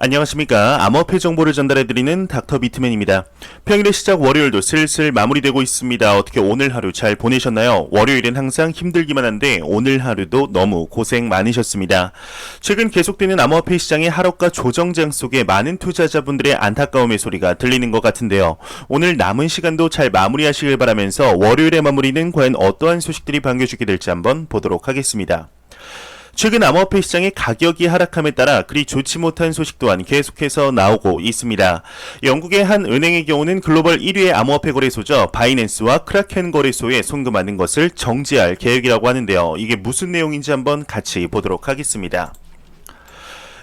안녕하십니까. 암호화폐 정보를 전달해드리는 닥터 비트맨입니다. 평일의 시작 월요일도 슬슬 마무리되고 있습니다. 어떻게 오늘 하루 잘 보내셨나요? 월요일은 항상 힘들기만 한데 오늘 하루도 너무 고생 많으셨습니다. 최근 계속되는 암호화폐 시장의 하락과 조정장 속에 많은 투자자분들의 안타까움의 소리가 들리는 것 같은데요. 오늘 남은 시간도 잘 마무리하시길 바라면서 월요일의 마무리는 과연 어떠한 소식들이 반겨주게 될지 한번 보도록 하겠습니다. 최근 암호화폐 시장의 가격이 하락함에 따라 그리 좋지 못한 소식 또한 계속해서 나오고 있습니다. 영국의 한 은행의 경우는 글로벌 1위의 암호화폐 거래소죠. 바이낸스와 크라켄 거래소에 송금하는 것을 정지할 계획이라고 하는데요. 이게 무슨 내용인지 한번 같이 보도록 하겠습니다.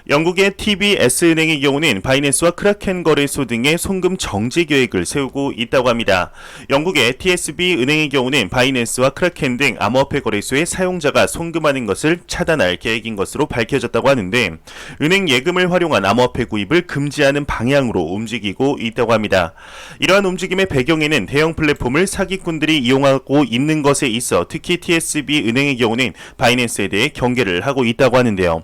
영국의 TBS은행의 경우는 바이낸스와 크라켄 거래소 등의 송금 정지 계획을 세우고 있다고 합니다. 영국의 TSB은행의 경우는 바이낸스와 크라켄 등 암호화폐 거래소의 사용자가 송금하는 것을 차단할 계획인 것으로 밝혀졌다고 하는데 은행 예금을 활용한 암호화폐 구입을 금지하는 방향으로 움직이고 있다고 합니다. 이러한 움직임의 배경에는 대형 플랫폼을 사기꾼들이 이용하고 있는 것에 있어 특히 TSB은행의 경우는 바이낸스에 대해 경계를 하고 있다고 하는데요.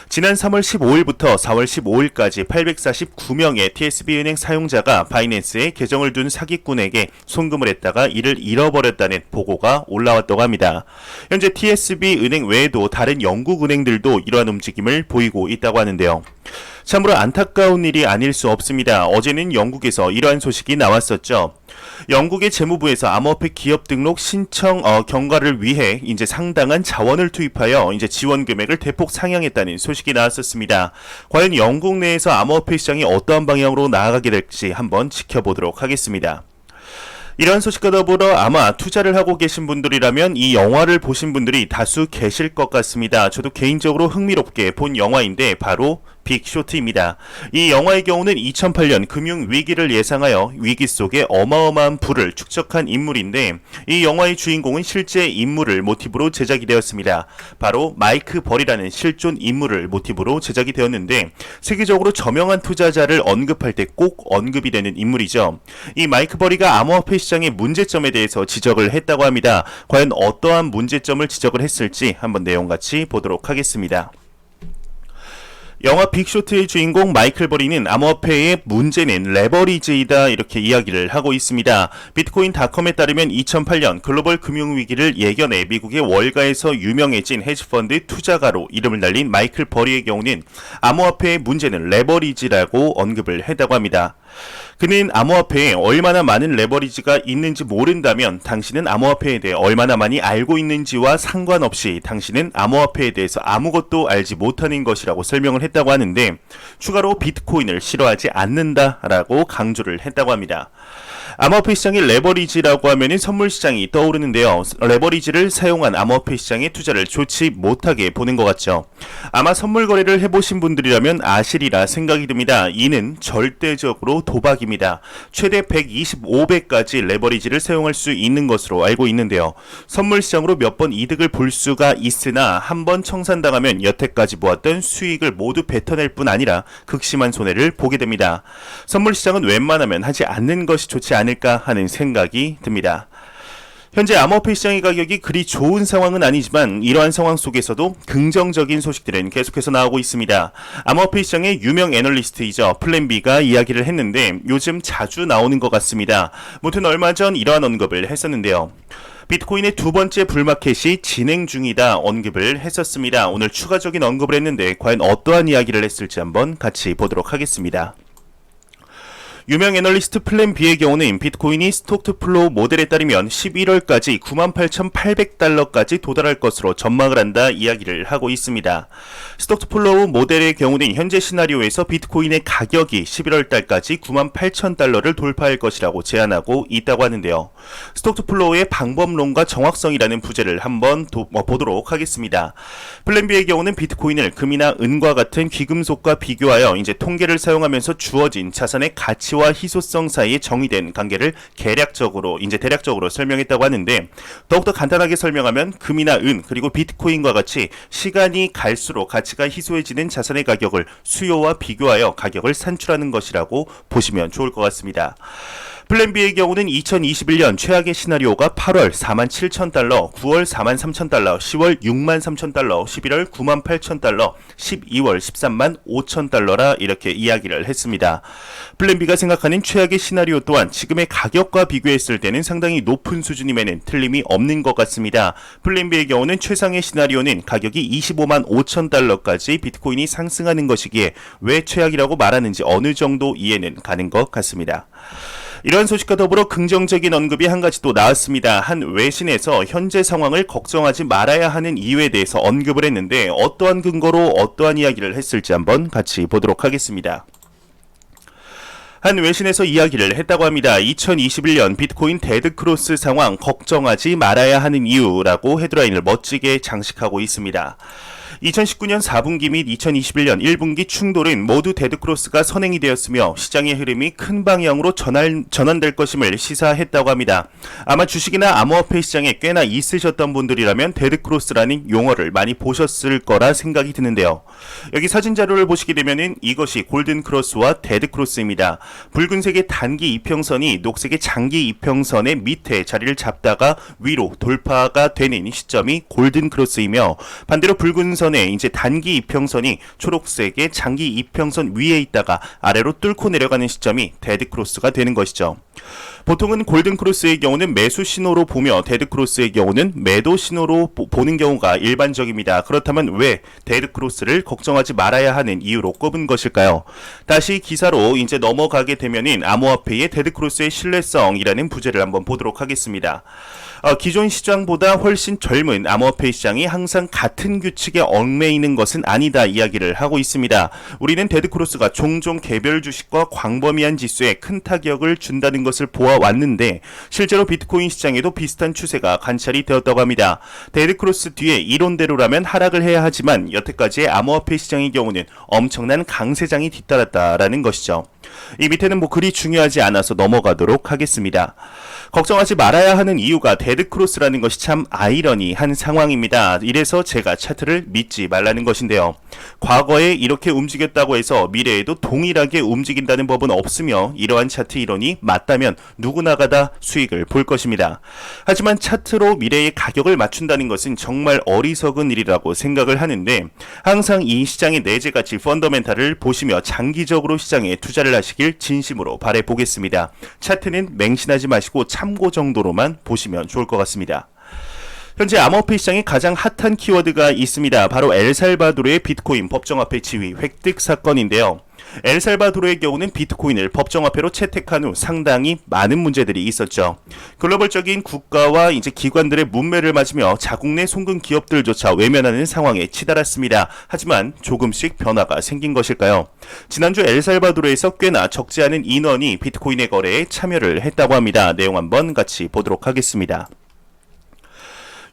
지난 3월 15일부터 4월 15일까지 849명의 TSB은행 사용자가 바이낸스에 계정을 둔 사기꾼에게 송금을 했다가 이를 잃어버렸다는 보고가 올라왔다고 합니다. 현재 TSB은행 외에도 다른 영국 은행들도 이러한 움직임을 보이고 있다고 하는데요. 참으로 안타까운 일이 아닐 수 없습니다. 어제는 영국에서 이러한 소식이 나왔었죠. 영국의 재무부에서 암호화폐 기업 등록 신청 경과를 위해 이제 상당한 자원을 투입하여 이제 지원 금액을 대폭 상향했다는 소식이 나왔었습니다. 과연 영국 내에서 암호화폐 시장이 어떠한 방향으로 나아가게 될지 한번 지켜보도록 하겠습니다. 이런 소식과 더불어 아마 투자를 하고 계신 분들이라면 이 영화를 보신 분들이 다수 계실 것 같습니다. 저도 개인적으로 흥미롭게 본 영화인데 바로 빅쇼트입니다. 이 영화의 경우는 2008년 금융위기를 예상하여 위기 속에 어마어마한 부를 축적한 인물인데 이 영화의 주인공은 실제 인물을 모티브로 제작이 되었습니다. 바로 마이크 벌이라는 실존 인물을 모티브로 제작이 되었는데 세계적으로 저명한 투자자를 언급할 때 꼭 언급이 되는 인물이죠. 이 마이크 벌이가 암호화폐 시장의 문제점에 대해서 지적을 했다고 합니다. 과연 어떠한 문제점을 지적을 했을지 한번 내용 같이 보도록 하겠습니다. 영화 빅쇼트의 주인공 마이클 버리는 암호화폐의 문제는 레버리지이다 이렇게 이야기를 하고 있습니다. 비트코인닷컴에 따르면 2008년 글로벌 금융위기를 예견해 미국의 월가에서 유명해진 헤지펀드 투자가로 이름을 날린 마이클 버리의 경우는 암호화폐의 문제는 레버리지라고 언급을 했다고 합니다. 그는 암호화폐에 얼마나 많은 레버리지가 있는지 모른다면 당신은 암호화폐에 대해 얼마나 많이 알고 있는지와 상관없이 당신은 암호화폐에 대해서 아무것도 알지 못하는 것이라고 설명을 했다고 하는데 추가로 비트코인을 싫어하지 않는다라고 강조를 했다고 합니다. 암호화폐 시장의 레버리지라고 하면 선물 시장이 떠오르는데요. 레버리지를 사용한 암호화폐 시장의 투자를 좋지 못하게 보는 것 같죠. 아마 선물 거래를 해보신 분들이라면 아시리라 생각이 듭니다. 이는 절대적으로 도박입니다. 최대 125배까지 레버리지를 사용할 수 있는 것으로 알고 있는데요. 선물 시장으로 몇 번 이득을 볼 수가 있으나 한 번 청산당하면 여태까지 모았던 수익을 모두 뱉어낼 뿐 아니라 극심한 손해를 보게 됩니다. 선물 시장은 웬만하면 하지 않는 것이 좋지 않을까 하는 생각이 듭니다. 현재 암호화폐 시장의 가격이 그리 좋은 상황은 아니지만 이러한 상황 속에서도 긍정적인 소식들은 계속해서 나오고 있습니다. 암호화폐 시장의 유명 애널리스트이죠. 플랜B가 이야기를 했는데 요즘 자주 나오는 것 같습니다. 무튼 얼마 전 이러한 언급을 했었는데요. 비트코인의 두 번째 불마켓이 진행 중이다 언급을 했었습니다. 오늘 추가적인 언급을 했는데 과연 어떠한 이야기를 했을지 한번 같이 보도록 하겠습니다. 유명 애널리스트 플랜B의 경우는 비트코인이 스톡투플로우 모델에 따르면 11월까지 98,800달러까지 도달할 것으로 전망을 한다 이야기를 하고 있습니다. 스톡투플로우 모델의 경우는 현재 시나리오에서 비트코인의 가격이 11월달까지 98,000달러를 돌파할 것이라고 제안하고 있다고 하는데요. 스톡투플로우의 방법론과 정확성이라는 부제를 한번 보도록 하겠습니다. 플랜B의 경우는 비트코인을 금이나 은과 같은 귀금속과 비교하여 이제 통계를 사용하면서 주어진 자산의 가치와 희소성 사이에 정의된 관계를 대략적으로 설명했다고 하는데 더욱더 간단하게 설명하면 금이나 은 그리고 비트코인과 같이 시간이 갈수록 가치가 희소해지는 자산의 가격을 수요와 비교하여 가격을 산출하는 것이라고 보시면 좋을 것 같습니다. 플랜 B의 경우는 2021년 최악의 시나리오가 8월 47,000달러, 9월 43,000달러, 10월 63,000달러, 11월 98,000달러, 12월 135,000달러라 이렇게 이야기를 했습니다. 플랜 B가 생각하는 최악의 시나리오 또한 지금의 가격과 비교했을 때는 상당히 높은 수준임에는 틀림이 없는 것 같습니다. 플랜 B의 경우는 최상의 시나리오는 가격이 25만 5천 달러까지 비트코인이 상승하는 것이기에 왜 최악이라고 말하는지 어느 정도 이해는 가는 것 같습니다. 이러한 소식과 더불어 긍정적인 언급이 한 가지 또 나왔습니다. 한 외신에서 현재 상황을 걱정하지 말아야 하는 이유에 대해서 언급을 했는데 어떠한 근거로 어떠한 이야기를 했을지 한번 같이 보도록 하겠습니다. 한 외신에서 이야기를 했다고 합니다. 2021년 비트코인 데드크로스 상황 걱정하지 말아야 하는 이유라고 헤드라인을 멋지게 장식하고 있습니다. 2019년 4분기 및 2021년 1분기 충돌은 모두 데드크로스가 선행이 되었으며 시장의 흐름이 큰 방향으로 전환될 것임을 시사했다고 합니다. 아마 주식이나 암호화폐 시장에 꽤나 있으셨던 분들이라면 데드크로스라는 용어를 많이 보셨을 거라 생각이 드는데요. 여기 사진 자료를 보시게 되면은 이것이 골든크로스와 데드크로스입니다. 붉은색의 단기 이평선이 녹색의 장기 이평선의 밑에 자리를 잡다가 위로 돌파가 되는 시점이 골든크로스이며 반대로 붉은 선의 이제 단기 이평선이 초록색의 장기 이평선 위에 있다가 아래로 뚫고 내려가는 시점이 데드크로스가 되는 것이죠. 보통은 골든크로스의 경우는 매수 신호로 보며 데드크로스의 경우는 매도 신호로 보는 경우가 일반적입니다. 그렇다면 왜 데드크로스를 걱정하지 말아야 하는 이유로 꼽은 것일까요? 다시 기사로 이제 넘어가게 되면은 암호화폐의 데드크로스의 신뢰성이라는 부제를 한번 보도록 하겠습니다. 기존 시장보다 훨씬 젊은 암호화폐 시장이 항상 같은 규칙에 얽매이는 것은 아니다 이야기를 하고 있습니다. 우리는 데드크로스가 종종 개별 주식과 광범위한 지수에 큰 타격을 준다는 것을 보아왔는데 실제로 비트코인 시장에도 비슷한 추세가 관찰이 되었다고 합니다. 데드크로스 뒤에 이론대로라면 하락을 해야 하지만 여태까지의 암호화폐 시장의 경우는 엄청난 강세장이 뒤따랐다라는 것이죠. 이 밑에는 그리 중요하지 않아서 넘어가도록 하겠습니다. 걱정하지 말아야 하는 이유가 데드크로스라는 것이 참 아이러니한 상황입니다. 이래서 제가 차트를 믿지 말라는 것인데요. 과거에 이렇게 움직였다고 해서 미래에도 동일하게 움직인다는 법은 없으며 이러한 차트 이론이 맞다면 누구나가 다 수익을 볼 것입니다. 하지만 차트로 미래의 가격을 맞춘다는 것은 정말 어리석은 일이라고 생각을 하는데 항상 이 시장의 내재가치 펀더멘탈을 보시며 장기적으로 시장에 투자를 하시길 진심으로 바라보겠습니다. 차트는 맹신하지 마시고 참고 정도로만 보시면 좋을 것 같습니다. 현재 암호화폐 시장에 가장 핫한 키워드가 있습니다. 바로 엘살바도르의 비트코인 법정화폐 지위 획득 사건인데요. 엘살바도르의 경우는 비트코인을 법정화폐로 채택한 후 상당히 많은 문제들이 있었죠. 글로벌적인 국가와 이제 기관들의 문매를 맞으며 자국 내 송금 기업들조차 외면하는 상황에 치달았습니다. 하지만 조금씩 변화가 생긴 것일까요? 지난주 엘살바도르에서 꽤나 적지 않은 인원이 비트코인의 거래에 참여를 했다고 합니다. 내용 한번 같이 보도록 하겠습니다.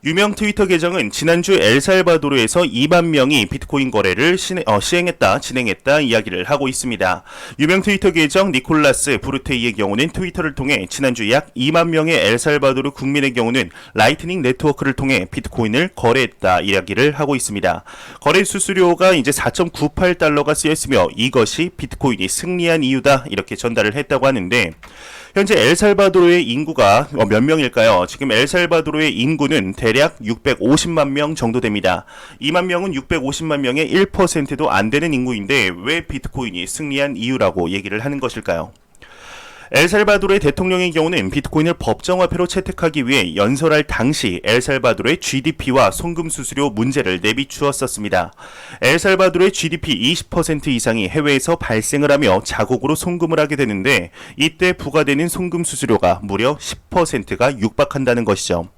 유명 트위터 계정은 지난주 엘살바도르에서 2만 명이 비트코인 거래를 진행했다 이야기를 하고 있습니다. 유명 트위터 계정 니콜라스 부르테이의 경우는 트위터를 통해 지난주 약 2만 명의 엘살바도르 국민의 경우는 라이트닝 네트워크를 통해 비트코인을 거래했다 이야기를 하고 있습니다. 거래 수수료가 이제 4.98달러가 쓰였으며 이것이 비트코인이 승리한 이유다 이렇게 전달을 했다고 하는데 현재 엘살바도르의 인구가 몇 명일까요? 지금 엘살바도르의 인구는 대략 650만 명 정도 됩니다. 2만 명은 650만 명의 1%도 안 되는 인구인데 왜 비트코인이 승리한 이유라고 얘기를 하는 것일까요? 엘살바도르의 대통령의 경우는 비트코인을 법정화폐로 채택하기 위해 연설할 당시 엘살바도르의 GDP와 송금 수수료 문제를 내비추었었습니다. 엘살바도르의 GDP 20% 이상이 해외에서 발생을 하며 자국으로 송금을 하게 되는데 이때 부과되는 송금 수수료가 무려 10%가 육박한다는 것이죠.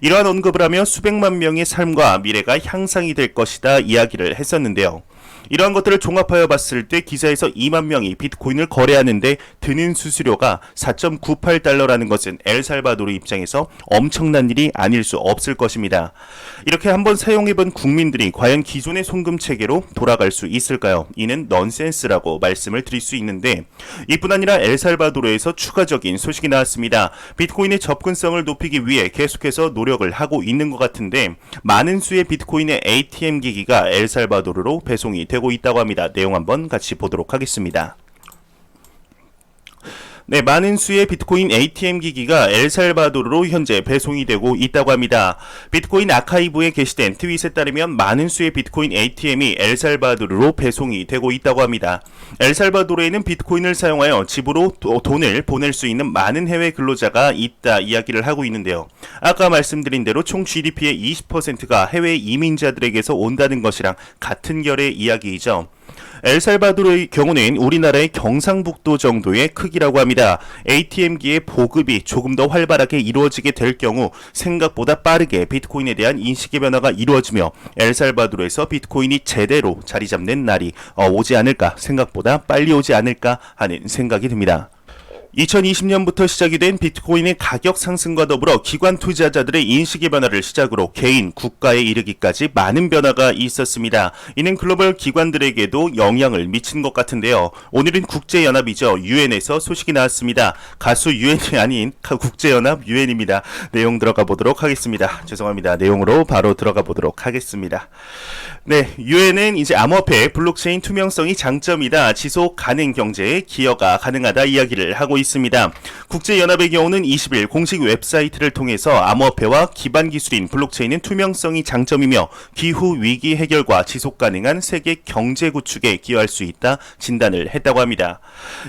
이러한 언급을 하며 수백만 명의 삶과 미래가 향상이 될 것이다 이야기를 했었는데요. 이러한 것들을 종합하여 봤을 때 기사에서 2만 명이 비트코인을 거래하는데 드는 수수료가 4.98달러라는 것은 엘살바도르 입장에서 엄청난 일이 아닐 수 없을 것입니다. 이렇게 한번 사용해본 국민들이 과연 기존의 송금 체계로 돌아갈 수 있을까요? 이는 넌센스라고 말씀을 드릴 수 있는데 이뿐 아니라 엘살바도르에서 추가적인 소식이 나왔습니다. 비트코인의 접근성을 높이기 위해 계속해서 노력을 하고 있는 것 같은데 많은 수의 비트코인의 ATM 기기가 엘살바도르로 배송이 되고 있다고 합니다. 내용 한번 같이 보도록 하겠습니다. 네, 많은 수의 비트코인 ATM 기기가 엘살바도르로 현재 배송이 되고 있다고 합니다. 비트코인 아카이브에 게시된 트윗에 따르면 많은 수의 비트코인 ATM이 엘살바도르로 배송이 되고 있다고 합니다. 엘살바도르에는 비트코인을 사용하여 집으로 돈을 보낼 수 있는 많은 해외 근로자가 있다 이야기를 하고 있는데요. 아까 말씀드린 대로 총 GDP의 20%가 해외 이민자들에게서 온다는 것이랑 같은 결의 이야기이죠. 엘살바도르의 경우는 우리나라의 경상북도 정도의 크기라고 합니다. ATM기의 보급이 조금 더 활발하게 이루어지게 될 경우 생각보다 빠르게 비트코인에 대한 인식의 변화가 이루어지며 엘살바도르에서 비트코인이 제대로 자리 잡는 날이 오지 않을까, 생각보다 빨리 오지 않을까 하는 생각이 듭니다. 2020년부터 시작이 된 비트코인의 가격 상승과 더불어 기관 투자자들의 인식의 변화를 시작으로 개인, 국가에 이르기까지 많은 변화가 있었습니다. 이는 글로벌 기관들에게도 영향을 미친 것 같은데요. 오늘은 국제연합이죠. UN에서 소식이 나왔습니다. 가수 UN이 아닌 국제연합 UN입니다. 내용 들어가 보도록 하겠습니다. 죄송합니다. 내용으로 바로 들어가 보도록 하겠습니다. 네, UN은 이제 암호화폐 블록체인 투명성이 장점이다. 지속 가능 경제에 기여가 가능하다 이야기를 하고 있습니다. 국제연합의 경우는 20일 공식 웹사이트를 통해서 암호화폐와 기반 기술인 블록체인은 투명성이 장점이며 기후 위기 해결과 지속 가능한 세계 경제 구축에 기여할 수 있다 진단을 했다고 합니다.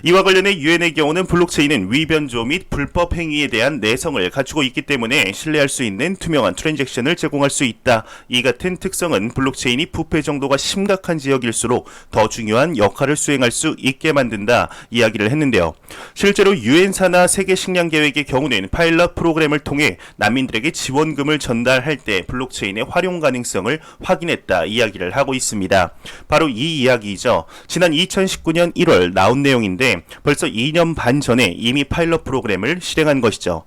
이와 관련해 UN의 경우는 블록체인은 위변조 및 불법 행위에 대한 내성을 갖추고 있기 때문에 신뢰할 수 있는 투명한 트랜잭션을 제공할 수 있다. 이 같은 특성은 블록체인이 부패 정도가 심각한 지역일수록 더 중요한 역할을 수행할 수 있게 만든다 이야기를 했는데요. 실제로 UN 산하 세계 식량 계획의 경우는 파일럿 프로그램을 통해 난민들에게 지원금을 전달할 때 블록체인의 활용 가능성을 확인했다 이야기를 하고 있습니다. 바로 이 이야기이죠. 지난 2019년 1월 나온 내용인데 벌써 2년 반 전에 이미 파일럿 프로그램을 실행한 것이죠.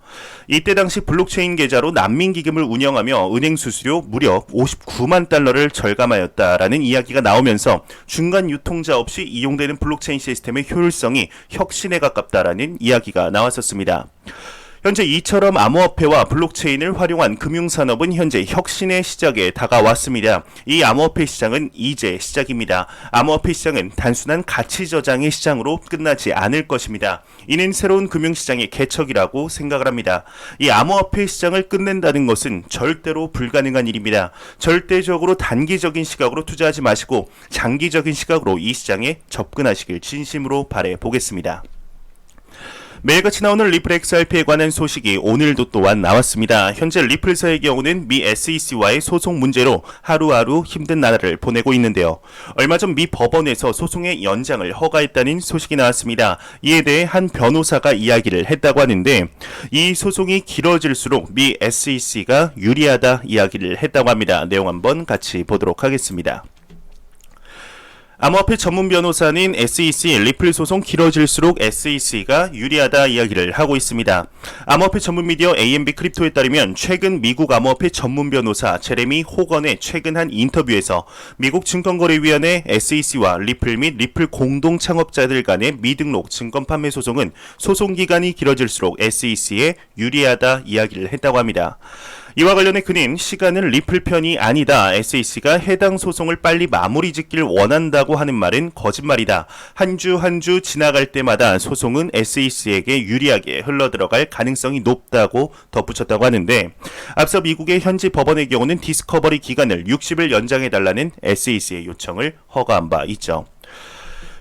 이때 당시 블록체인 계좌로 난민 기금을 운영하며 은행 수수료 무려 59만 달러를 절감하였다라는 이야기가 나오면서 중간 유통자 없이 이용되는 블록체인 시스템의 효율성이 혁신에 가깝다라는 이야기가 나왔었습니다. 현재 이처럼 암호화폐와 블록체인을 활용한 금융산업은 현재 혁신의 시작에 다가왔습니다. 이 암호화폐 시장은 이제 시작입니다. 암호화폐 시장은 단순한 가치 저장의 시장으로 끝나지 않을 것입니다. 이는 새로운 금융시장의 개척이라고 생각을 합니다. 이 암호화폐 시장을 끝낸다는 것은 절대로 불가능한 일입니다. 절대적으로 단기적인 시각으로 투자하지 마시고 장기적인 시각으로 이 시장에 접근하시길 진심으로 바라보겠습니다. 매일같이 나오는 리플 XRP에 관한 소식이 오늘도 또한 나왔습니다. 현재 리플사의 경우는 미 SEC와의 소송 문제로 하루하루 힘든 나날을 보내고 있는데요. 얼마 전 미 법원에서 소송의 연장을 허가했다는 소식이 나왔습니다. 이에 대해 한 변호사가 이야기를 했다고 하는데 이 소송이 길어질수록 미 SEC가 유리하다 이야기를 했다고 합니다. 내용 한번 같이 보도록 하겠습니다. 암호화폐 전문 변호사는 SEC 리플 소송 길어질수록 SEC가 유리하다 이야기를 하고 있습니다. 암호화폐 전문 미디어 AMB 크립토에 따르면 최근 미국 암호화폐 전문 변호사 제레미 호건의 최근 한 인터뷰에서 미국 증권거래위원회 SEC와 리플 및 리플 공동 창업자들 간의 미등록 증권 판매 소송은 소송 기간이 길어질수록 SEC에 유리하다 이야기를 했다고 합니다. 이와 관련해 그는 시간은 리플 편이 아니다. SEC가 해당 소송을 빨리 마무리 짓길 원한다고 하는 말은 거짓말이다. 한 주 한 주 지나갈 때마다 소송은 SEC에게 유리하게 흘러들어갈 가능성이 높다고 덧붙였다고 하는데 앞서 미국의 현지 법원의 경우는 디스커버리 기간을 60일 연장해달라는 SEC의 요청을 허가한 바 있죠.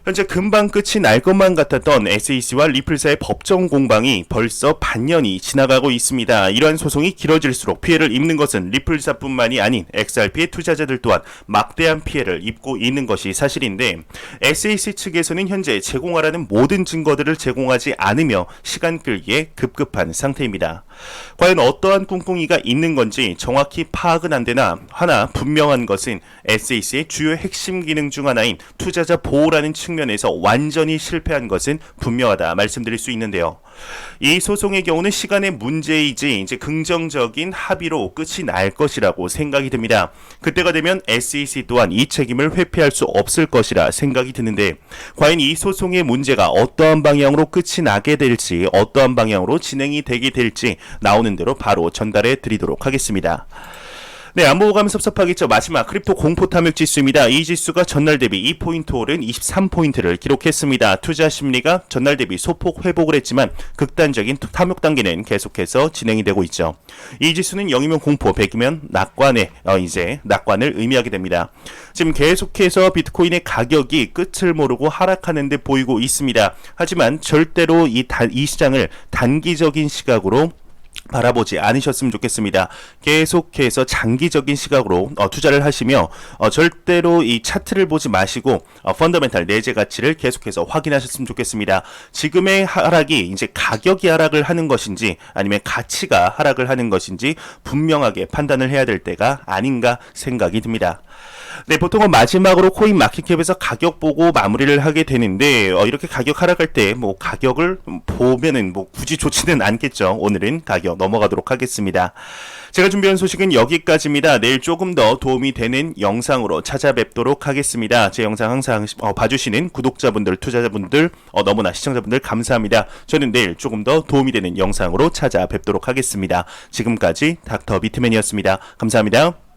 현재 금방 끝이 날 것만 같았던 SEC와 리플사의 법정 공방이 벌써 반년이 지나가고 있습니다. 이러한 소송이 길어질수록 피해를 입는 것은 리플사뿐만이 아닌 XRP의 투자자들 또한 막대한 피해를 입고 있는 것이 사실인데 SEC 측에서는 현재 제공하라는 모든 증거들을 제공하지 않으며 시간 끌기에 급급한 상태입니다. 과연 어떠한 꿍꿍이가 있는 건지 정확히 파악은 안 되나 하나 분명한 것은 SEC의 주요 핵심 기능 중 하나인 투자자 보호라는 측면에서 완전히 실패한 것은 분명하다 말씀드릴 수 있는데요. 이 소송의 경우는 시간의 문제이지 이제 긍정적인 합의로 끝이 날 것이라고 생각이 듭니다. 그때가 되면 SEC 또한 이 책임을 회피할 수 없을 것이라 생각이 드는데 과연 이 소송의 문제가 어떠한 방향으로 끝이 나게 될지 어떠한 방향으로 진행이 되게 될지 나오는 대로 바로 전달해 드리도록 하겠습니다. 네, 안 보고 가면 섭섭하겠죠. 마지막 크립토 공포 탐욕 지수입니다. 이 지수가 전날 대비 2포인트 오른 23포인트를 기록했습니다. 투자 심리가 전날 대비 소폭 회복을 했지만 극단적인 탐욕 단계는 계속해서 진행이 되고 있죠. 이 지수는 0이면 공포, 100이면 낙관의 이제 낙관을 의미하게 됩니다. 지금 계속해서 비트코인의 가격이 끝을 모르고 하락하는 듯 보이고 있습니다. 하지만 절대로 이 시장을 단기적인 시각으로 바라보지 않으셨으면 좋겠습니다. 계속해서 장기적인 시각으로 투자를 하시며 절대로 이 차트를 보지 마시고 펀더멘탈 내재 가치를 계속해서 확인하셨으면 좋겠습니다. 지금의 하락이 이제 가격이 하락을 하는 것인지 아니면 가치가 하락을 하는 것인지 분명하게 판단을 해야 될 때가 아닌가 생각이 듭니다. 네, 보통은 마지막으로 코인 마켓캡에서 가격 보고 마무리를 하게 되는데 이렇게 가격 하락할 때 뭐 가격을 보면은 뭐 굳이 좋지는 않겠죠. 오늘은 가격 넘어가도록 하겠습니다. 제가 준비한 소식은 여기까지입니다. 내일 조금 더 도움이 되는 영상으로 찾아뵙도록 하겠습니다. 제 영상 항상 봐주시는 구독자분들, 투자자분들, 너무나 시청자분들 감사합니다. 저는 내일 조금 더 도움이 되는 영상으로 찾아뵙도록 하겠습니다. 지금까지 닥터 비트맨이었습니다. 감사합니다.